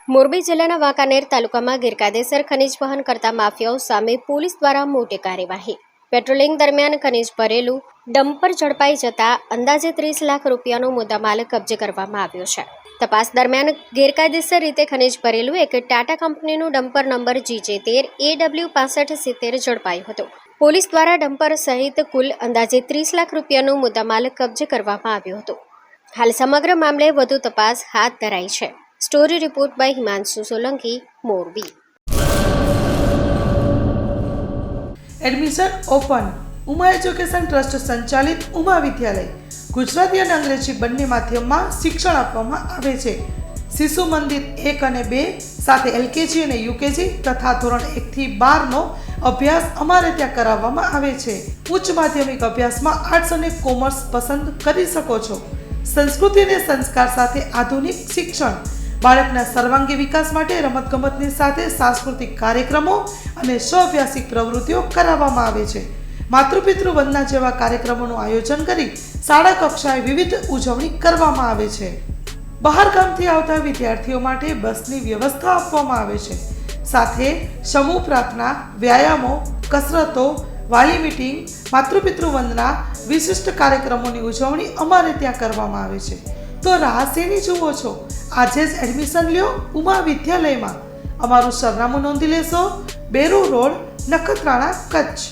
મોરબી જિલ્લાના વાંકાનેર તાલુકામાં ગેરકાયદેસર ખનીજ વહન કરતા માફિયાઓ સામે પોલીસ દ્વારા મોટી કાર્યવાહી। પેટ્રોલિંગ દરમિયાન ખનીજ ભરેલું ડમ્પર ઝડપાઈ જતા અંદાજે 30 લાખ રૂપિયાનો મુદ્દામાલ કબજે કરવામાં આવ્યો છે। તપાસ દરમિયાન ગેરકાયદેસર રીતે ખનીજ ભરેલું એક ટાટા કંપનીનું ડમ્પર નંબર GJ13AW6570 ઝડપાયું હતું। પોલીસ દ્વારા ડમ્પર સહિત કુલ અંદાજે 30 લાખ રૂપિયાનો મુદ્દામાલ કબજે કરવામાં આવ્યો હતો। હાલ સમગ્ર મામલે વધુ તપાસ હાથ ધરાઈ છે। Story report by Himanshu Solanki, Morbi. Admission open. Uma education trust સંચાલિત ઉમા વિદ્યાલય ગુજરાતી અને અંગ્રેજી બંને માધ્યમમાં શિક્ષણ આપવામાં આવે છે। શિશુ મંદિર 1 અને 2 સાથે LKG અને UKG તથા ધોરણ 1 થી 12નો અભ્યાસ અમારે ત્યાં કરાવવામાં આવે છે। ઉચ્ચ માધ્યમિક અભ્યાસમાં આર્ટ્સ અને કોમર્સ પસંદ કરી શકો છો। સંસ્કૃતિ અને સંસ્કાર સાથે આધુનિક શિક્ષણ। બાળકના સર્વાંગી વિકાસ માટે રમતગમતની સાથે સાંસ્કૃતિક કાર્યક્રમો અને સ્વઅભ્યાસિક પ્રવૃત્તિઓ કરાવવામાં આવે છે। માતૃપિતૃ વંદના જેવા કાર્યક્રમોનું આયોજન કરી શાળા કક્ષાએ વિવિધ ઉજવણી કરવામાં આવે છે। બહાર ગામથી આવતા વિદ્યાર્થીઓ માટે બસની વ્યવસ્થા આપવામાં આવે છે। સાથે સમૂહ પ્રાર્થના, વ્યાયામો, કસરતો, વાલી મીટિંગ, માતૃપિતૃ વંદના, વિશિષ્ટ કાર્યક્રમોની ઉજવણી અમારે ત્યાં કરવામાં આવે છે। તો રાહ શેની જુઓ છો? આજે જ એડમિશન લ્યો ઉમા વિદ્યાલયમાં। અમારું સરનામું નોંધી લેશો, બેરુ રોડ, નખત્રાણા, કચ્છ।